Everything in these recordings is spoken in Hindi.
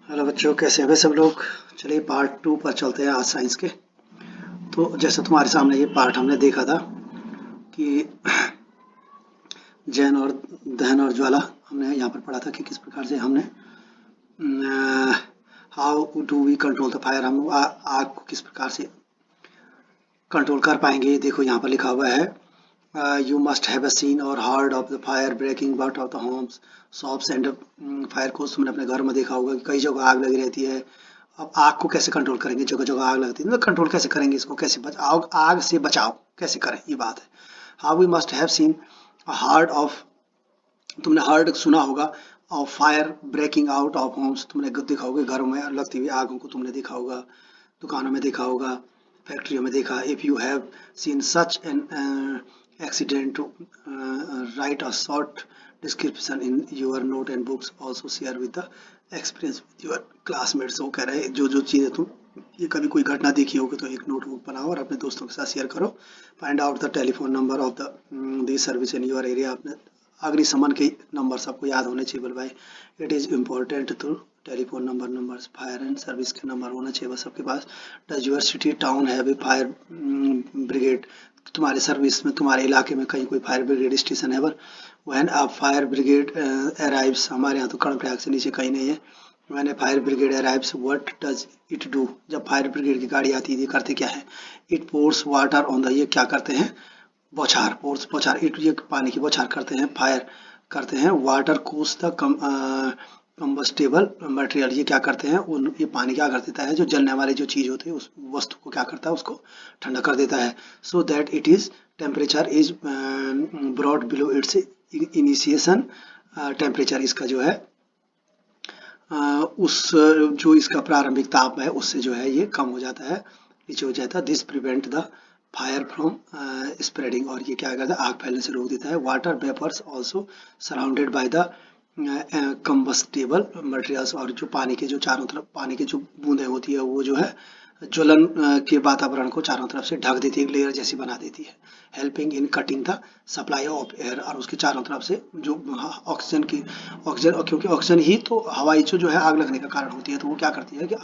हेलो बच्चों, कैसे हैं वे सब लोग। चलिए पार्ट 2 पर चलते हैं आज साइंस के। तो जैसे तुम्हारे सामने ये पार्ट हमने देखा था कि जैन और दहन और ज्वाला हमने यहाँ पर पढ़ा था कि किस प्रकार से हमने how do we control the fire, हम आग को किस प्रकार से कंट्रोल कर पाएंगे। देखो यहाँ पर लिखा हुआ है, you must have seen or heard of the fire breaking out of the homes, shops and fire को तुमने अपने घर में देखा होगा कि कई जगह आग लगी रहती है। अब आग को कैसे कंट्रोल करेंगे, जगह जगह आग लगती है तो कंट्रोल कैसे करेंगे, इसको कैसे बचाओ, आग से बचाव कैसे करें, ये बात है। How we must have seen heard of, तुमने हर्ड सुना होगा, of fire breaking out of homes, तुमने देखा होगा घरों में लगती हुई आगों को तुमने देखा होगा, दुकानों में देखा होगा, फैक्ट्रियों में देखा। If you have seen such an accident, write a short description in your note and books, also share with the experience with your classmates। वो कह रहे हैं जो जो चीज़ें तुम ये कभी कोई घटना देखी होगी तो एक नोटबुक बनाओ और अपने दोस्तों के साथ शेयर करो। Find out the telephone number of the service in your area, अपने अग्निशमन के नंबर सबको याद होने चाहिए। बोल भाई it is important to telephone numbers fire and service के नंबर होना चाहिए बस सबके पास। Does your city town have a fire brigade, तुम्हारे सर्विस में तुम्हारे इलाके में कहीं कोई फायर ब्रिगेड स्टेशन है। When a fire brigade arrives, हमारे यहाँ तो कर्णप्रयाग से नीचे कहीं नहीं है। When a fire brigade arrives what does it do, जब फायर ब्रिगेड की गाड़ी आती है ये करते क्या है। It pores water on the, ये क्या करते हैं, बौछार, पोर्स बौछार, इट ये पानी की बौछार करते हैं, फायर करते हैं। Water cools the combustible material, ये क्या करते हैं, उन ये पानी क्या कर देता है, जो जलने वाली जो चीज़ होती है उस वस्तु को क्या करता है, उसको ठंडा कर देता है। So that it is temperature is brought below its initiation, temperature इसका जो है उस जो इसका प्रारंभिक ताप है उससे जो है ये कम हो जाता है, नीचे हो जाता है। This prevent the fire from spreading, और ये क्या करता है, आग फैलने से रोक देता है। Water vapours also surrounded by the combustible materials, और जो पानी के जो चारों तरफ पानी की जो बूंदें होती है वो जो है ज्वलन के वातावरण को चारों तरफ से ढक देती है, एक लेयर जैसी बना देती है। Helping in cutting the supply of air, और उसके चारों तरफ से जो ऑक्सीजन की ऑक्सीजन, क्योंकि ऑक्सीजन ही तो हवाई जो है आग लगने का कारण होती है, तो वो क्या करती है कि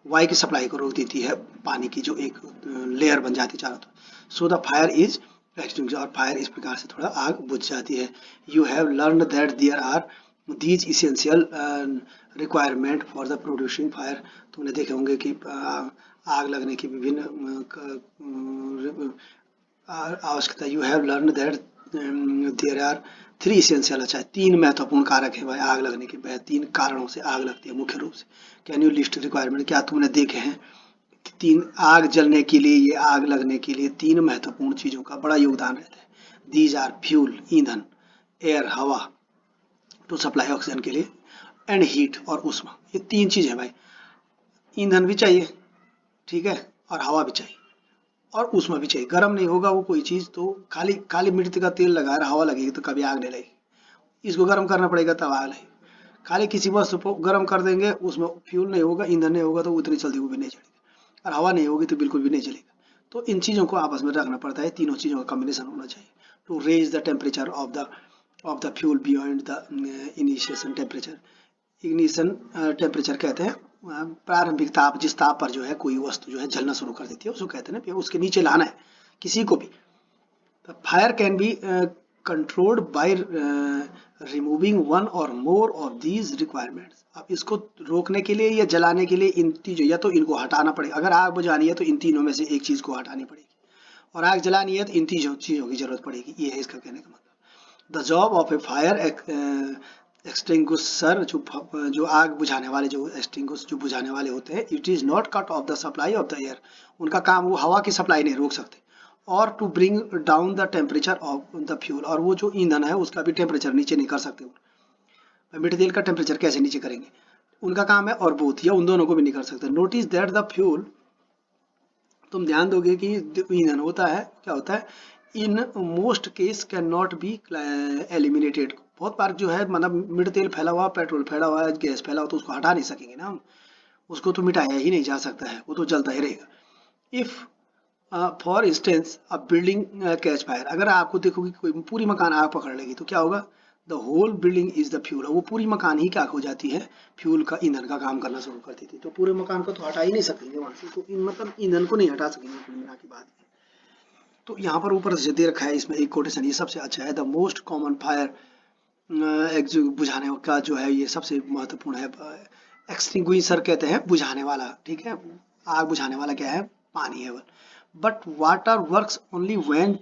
वायु की सप्लाई को रोक देती है, पानी की जो एक लेयर बन जाती है चारों तरफ। So the fire is extinguish, और फायर इस प्रकार से थोड़ा आग बुझ जाती है। You have learn that there are these essential requirement for the producing fire, तुमने देखे होंगे कि आग लगने की विभिन्न आवश्यकता। You have learn that there are 3 essential, अच्छा 3 महत्वपूर्ण कारक है भाई आग लगने के, 3 कारणों से आग लगती है मुख्य रूप से। कैन यू लिस्ट रिक्वायरमेंट, क्या तुमने देखे हैं कि 3 आग जलने के लिए, ये आग लगने के लिए 3 महत्वपूर्ण चीज़ों का बड़ा योगदान रहता है। दीज आर फ्यूल, ईंधन, एयर, हवा, टू सप्लाई ऑक्सीजन के लिए, एंड हीट और ऊष्मा, ये 3 चीज़ है भाई। ईंधन भी चाहिए, ठीक है, और हवा भी चाहिए और ऊष्मा भी चाहिए। गर्म नहीं होगा वो कोई चीज़ तो खाली काली मिर्च का तेल लगा रहा, हवा लगेगी तो कभी आग नहीं लगेगी, इसको गर्म करना पड़ेगा तब आग लगेगी। खाली किसी वस्तु को गर्म कर देंगे, उसमें फ्यूल नहीं होगा, ईंधन नहीं होगा तो उतनी जल्दी वो भी नहीं चलेगा, और हवा नहीं होगी तो बिल्कुल भी नहीं चलेगा। तो इन चीज़ों को आपस में रखना पड़ता है, तीनों चीज़ों का कॉम्बिनेशन होना चाहिए to raise the temperature of the fuel beyond the initiation temperature. Ignition temperature कहते हैं प्रारंभिक ताप, जिस ताप पर जो है कोई वस्तु जो है जलना शुरू कर देती है उसको कहते हैं ना, उसके नीचे लाना है किसी को भी। Fire can be controlled by removing one और मोर ऑफ दीज रिक्वायरमेंट्स, अब इसको रोकने के लिए या जलाने के लिए इन चीज़ों, या तो इनको हटाना पड़ेगा, अगर आग बुझानी है तो इन तीनों में से एक चीज़ को हटानी पड़ेगी, और आग जलानी है तो इन चीज़ों की जरूरत पड़ेगी, ये है इसका कहने का मतलब। The job of A fire extinguisher, जो आग बुझाने वाले, जो एक्सटिंग्विश जो बुझाने वाले होते हैं, it is not cut off the supply of the air, उनका काम वो हवा की सप्लाई नहीं रोक सकते, और to bring down the temperature of the fuel, और वो जो ईंधन है उसका भी टेम्परेचर नीचे नहीं कर सकते। मीठे तेल का टेम्परेचर कैसे नीचे करेंगे, उनका काम है, और बोथ या उन दोनों को भी नहीं कर सकते। नोटिस दैट द फ्यूल, तुम ध्यान दोगे कि ईंधन होता है, क्या होता है, in most case can not be eliminated, बहुत बार जो है मतलब मिड तेल फैला हुआ, पेट्रोल फैला हुआ, गैस फैला हुआ, तो उसको हटा नहीं सकेंगे ना हम, उसको तो मिटाया ही नहीं जा सकता है, वो तो जलता ही रहेगा। If for instance a building catch fire, अगर आपको देखोगे कोई पूरी मकान आग पकड़ लेगी तो क्या होगा, the whole building is the fuel. वो पूरी मकान ही क्या हो जाती है, फ्यूल का, ईंधन का काम करना शुरू करती थी। तो पूरे मकान को तो हटा ही नहीं सकेंगे वहां से, तो मतलब ईंधन को नहीं हटा सकेंगे कुल मिला की बात। तो यहाँ पर ऊपर से दे रखा है इसमें एक कोटेशन, ये सबसे अच्छा है। द मोस्ट कॉमन फायर बुझाने का जो है ये सबसे महत्वपूर्ण है। एक्सटिंग्विशर कहते हैं बुझाने वाला, ठीक है। आग बुझाने वाला क्या है, पानी है। But water works only when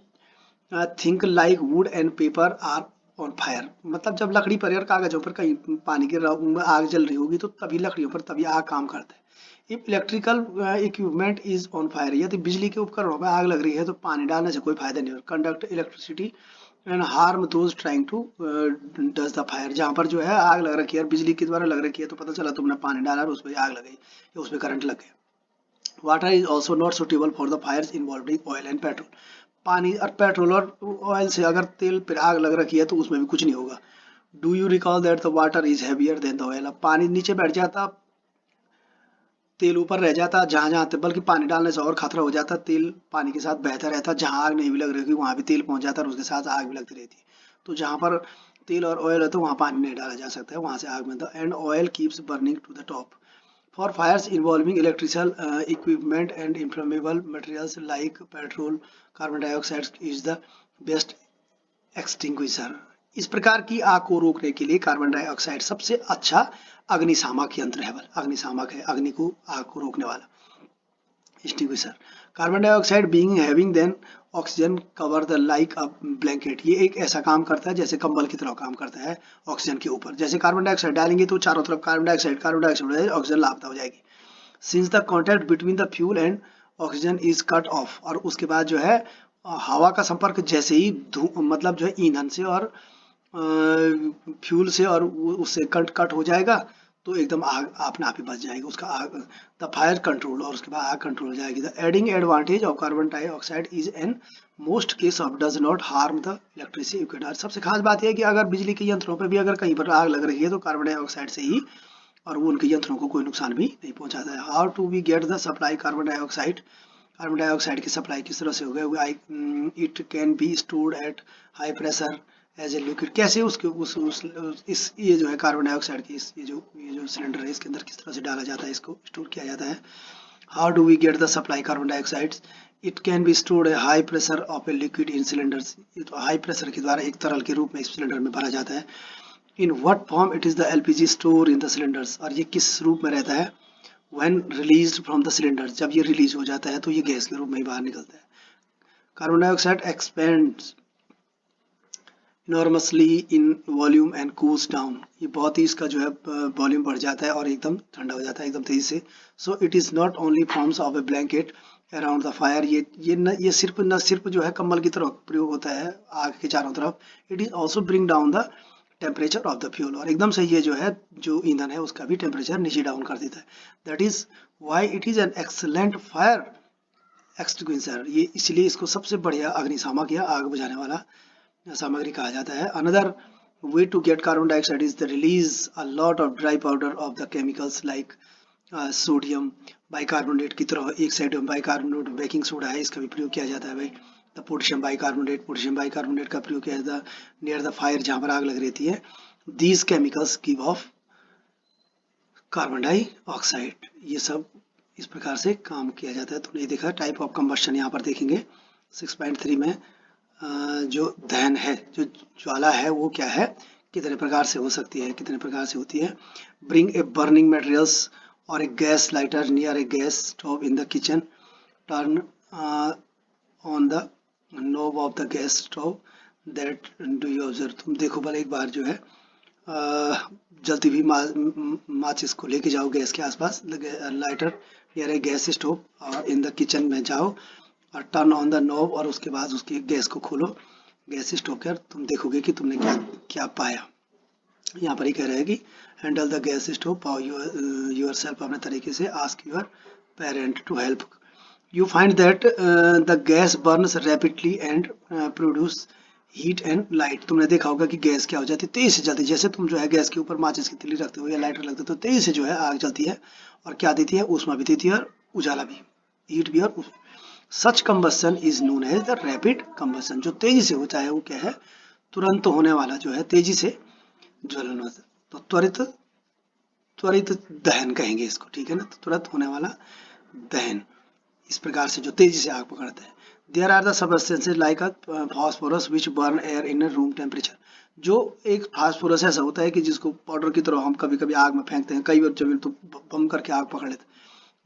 things like wood and paper are on fire. मतलब जब लकड़ी पर और कागजों पर कहीं पानी की आग जल रही होगी तो तभी लकड़ियों पर तभी आग काम करता है। If electrical equipment is on fire, यदि बिजली के उपकरणों पर आग लग रही है तो पानी डालने से कोई फायदा नहीं होगा। Conduct electricity and harm those trying to douse the fire. जहाँ पर जो है आग लग रखी है और बिजली के द्वारा लग रखी है तो पता चला तुमने पानी डाला और उसमें आग लग गई या उसमें करंट लग गया। Water is also not suitable for the Fyers involving oil and petrol. पानी और पेट्रोल और ऑयल से अगर तेल पर आग लग रखी है तो उसमें भी कुछ नहीं होगा। Do you recall that the water is heavier than the oil. अब पानी नीचे बैठ जाता, तेल ऊपर रह जाता, जहां जहां, बल्कि पानी डालने से और खतरा हो जाता, तेल पानी के साथ बहता रहता, जहां आग नहीं भी लग रही होगी वहां भी तेल पहुंच जाता और उसके साथ आग भी लगती रहती। तो जहां पर तेल और ऑयल है तो वहां पानी नहीं डाला जा सकता है, वहां से आग में the and oil keeps burning to the top. For fires involving electrical equipment and inflammable materials like petrol, carbon dioxide is the best extinguisher. इस प्रकार की आग को रोकने के लिए कार्बन डाइऑक्साइड सबसे अच्छा अग्निशामक यंत्र है। अग्निशामक है, अग्नि को, आग को रोकने वाला extinguisher. Carbon dioxide being having than oxygen cover the like a blanket. ये एक ऐसा काम करता है जैसे कंबल की तरह काम करता है ऑक्सीजन के ऊपर। जैसे कार्बन डाइऑक्साइड डालेंगे तो चारों तरफ कार्बन डाइऑक्साइड ऑक्सीजन लापता हो जाएगी। Since the contact between the fuel and oxygen is cut off, और उसके बाद जो है हवा का संपर्क जैसे ही मतलब जो है ईंधन से और फ्यूल से और उससे कट हो जाएगा तो एकदम आग अपने आप ही बच जाएगी उसका, आग द फायर कंट्रोल, और उसके बाद आग कंट्रोल हो जाएगी। The adding advantage of carbon dioxide is an most case of does not harm the electricity equipment. सबसे खास बात यह है कि अगर बिजली के यंत्रों पर भी अगर कहीं पर आग लग रही है तो कार्बन डाइऑक्साइड से ही, और वो उनके यंत्रों को कोई नुकसान भी नहीं पहुंचाता है। How to we get the supply carbon dioxide. Carbon dioxide की सप्लाई किस तरह से हो गया, it can be stored at high pressure as a liquid. कैसे उसके इस ये जो है कार्बन डाइऑक्साइड की ये जो सिलेंडर है इसके अंदर किस तरह से डाला जाता है, इसको स्टोर किया जाता है। How do we get the supply carbon dioxide. It can be stored a high pressure of a liquid in cylinders. ये तो हाई प्रेशर के द्वारा एक तरल के रूप में इस सिलेंडर में भरा जाता है। In what form it is the LPG store in the cylinders. और ये किस रूप में रहता है, when released from the cylinder, जब ये रिलीज हो जाता है तो ये गैस के रूप में ही बाहर निकलता है। Carbon dioxide expends enormously in volume and cools down. ये बहुत ही इसका जो है वॉल्यूम बढ़ जाता है और एकदम ठंडा हो जाता है एकदम तेजी से। So it is not only forms of A blanket around the fire. ये सिर्फ जो है कम्बल की तरह प्रयोग होता है आग के चारों तरफ। It is also bring down the temperature of the fuel, और एकदम से ये जो है जो ईंधन है उसका भी टेम्परेचर नीचे डाउन कर देता है। That is why it is an excellent fire extinguisher. ये इसलिए इसको सबसे बढ़िया अग्निशामक या आग बुझाने वाला सामग्री कहा जाता है। Another way to get carbon dioxide is the release a lot of dry powder of the chemicals like sodium bicarbonate की तरह एक सोडियम बाइकार्बोनेट बेकिंग सोडा है, इसका भी प्रयोग किया जाता है भाई। द पोटेशियम बाइकार्बोनेट का प्रयोग किया जाता है नियर द फायर, जहाँ पर आग लग रहती है। These chemicals give of carbon dioxide. ये सब इस प्रकार से काम किया जाता है। तो नहीं देखा टाइप ऑफ कंबस्शन, यहाँ पर देखेंगे 6.3 में जो दहन है, जो ज्वाला है वो क्या है, कितने प्रकार से हो सकती है, कितने प्रकार से होती है। ब्रिंग ए बर्निंग मटेरियल्स और a gas lighter near a gas stove in the kitchen, turn on the knob of the gas stove that do you observe. तुम देखो भले एक बार जो है जल्दी भी माचिस को लेके जाओ गैस के आसपास, lighter near a gas stove और इन द किचन में जाओ और टर्न ऑन द नॉब, और उसके बाद उसकी गैस को खोलो, गैस स्टोव कर, तुम देखोगे कि तुमने क्या क्या पाया। यहाँ पर ही कह रहा है कि हैंडल द गैस स्टोव, पाओ योर सेल्फ अपने तरीके से, ask your parent to help. You find that the gas burns rapidly and produce heat and light. तुमने देखा होगा कि गैस क्या हो जाती है, तेजी से जलती है। जैसे तुम जो है गैस के ऊपर माचिस की तिल्ली रखते हो या लाइटर लगते हो तो तेजी से जो है आग जलती है, और क्या देती है, ऊष्मा भी देती है और उजाला भी, हीट भी और such combustion is known as the rapid combustion. जो तेजी से होता है वो क्या है, तुरंत होने वाला जो है, तेजी से ज्वलन होता है, तो त्वरित दहन कहेंगे इसको, ठीक है ना। तो तुरंत होने वाला दहन, इस प्रकार से जो तेजी से आग पकड़ते हैं। There are the substances like a phosphorus which burn air in room temperature. जो एक फास्फोरस ऐसा होता है कि जिसको पाउडर की तरह हम कभी कभी आग में फेंकते हैं, कई बार जब तो बम करके आग पकड़ लेते हैं।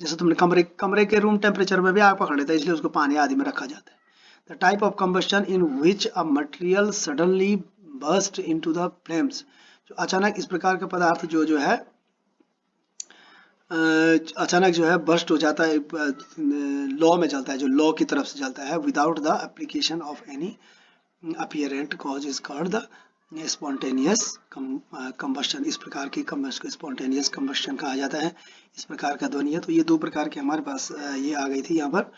जैसे तुमने कमरे के रूम टेम्परेचर में भी आग पकड़ लेता है, इसलिए उसको पानी आदि में रखा जाता है। The type of combustion in which a material suddenly burst into the flames. जो अचानक इस प्रकार का पदार्थ जो है अचानक जो है बर्स्ट हो जाता है, लॉ में चलता है, जो लॉ की तरफ से चलता है, without the application of any apparent cause is called the spontaneous combustion. इस प्रकार की कंबस्ट को स्पॉन्टेनियस कंबस्शन कहा जाता है। इस प्रकार का ध्वनि है। तो ये दो प्रकार के हमारे पास ये आ गई थी यहाँ पर।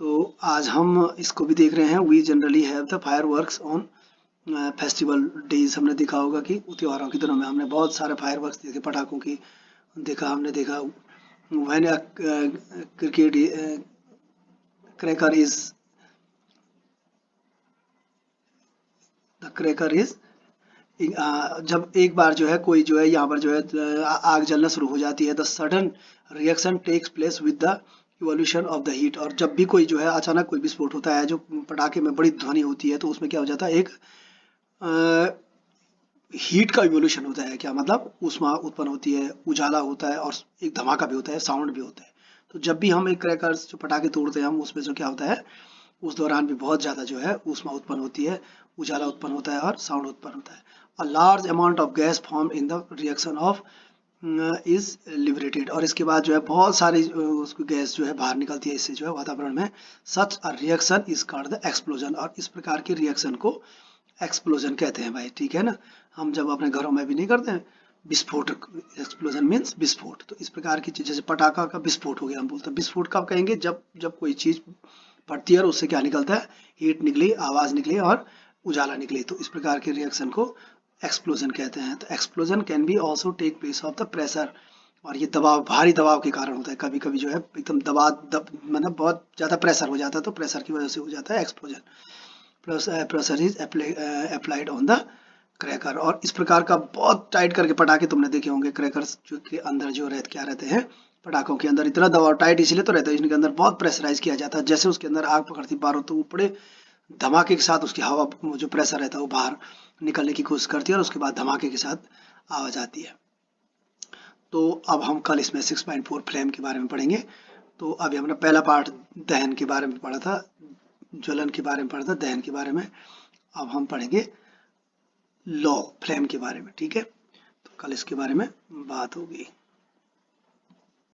तो आज हम इसको भी देख रहे हैं। We generally have the fireworks on festival days. हमने देखा होगा कि त्योहारों के दिनों में हमने बहुत सारे फायर वर्क्स देखे, पटाखों की हमने देखा। When a cricket cracker is जब एक बार जो है कोई जो है यहाँ पर जो है आग जलना शुरू हो जाती है। The sudden reaction takes place with the evolution of the heat. और जब भी कोई जो है अचानक कोई विस्फोट होता है, जो पटाखे में बड़ी ध्वनि होती है, तो उसमें क्या हो जाता है, एक हीट का इवोल्यूशन होता है। क्या मतलब, ऊष्मा उत्पन्न होती है, उजाला होता है और एक धमाका भी होता है, साउंड भी होता है। तो जब भी हम एक क्रैकर्स जो पटाखे तोड़ते हैं, हम उसमें जो क्या होता है, उस दौरान भी बहुत ज़्यादा जो है ऊष्मा उत्पन्न होती है, उजाला उत्पन्न होता है और साउंड उत्पन्न होता है। A large amount of gas form in the reaction of is liberated. और इसके बाद जो है बहुत सारी उसकी गैस जो है बाहर निकलती है इससे जो है वातावरण में। Such a reaction is called the explosion. और इस प्रकार के रिएक्शन को एक्सप्लोजन कहते हैं भाई, ठीक है ना। हम जब अपने घरों में भी नहीं करते हैं विस्फोट, एक्सप्लोजन मीन्स विस्फोट। तो इस प्रकार की चीज, जैसे पटाखा का विस्फोट हो गया, हम बोलते हैं विस्फोट कब कहेंगे, जब कोई चीज फटती है और उससे क्या निकलता है, हीट निकली, आवाज निकली और उजाला निकली। तो इस प्रकार के रिएक्शन को एक्सप्लोजन कहते हैं। तो explosion can be also take place of the pressure. और ये दबाव, भारी दबाव के कारण होता है। कभी कभी जो है एकदम मतलब बहुत ज्यादा प्रेशर हो जाता है, तो प्रेशर की वजह से हो जाता है explosion. Pressure is applied on the cracker. और इस प्रकार का बहुत टाइट करके पटाखे तुमने देखे होंगे, क्रैकर्स जो के अंदर जो क्या रहते हैं, पटाखों के अंदर इतना दबाव, टाइट इसलिए तो रहता है, इनके अंदर बहुत प्रेशराइज किया जाता है। जैसे उसके अंदर आग पकड़ती बारूद, तो वो बड़े धमाके के साथ उसकी हवा, जो प्रेशर रहता है, वो बाहर निकलने की कोशिश करती है और उसके बाद धमाके के साथ आवाज आती है। तो अब हम कल इसमें 6.4 फ्लेम के बारे में पढ़ेंगे। तो अभी हमने पहला पार्ट दहन के बारे में पढ़ा था, ज्वलन के बारे में पढ़ा था, दहन के बारे में। अब हम पढ़ेंगे लॉ फ्लेम के बारे में, ठीक है। तो कल इसके बारे में बात होगी।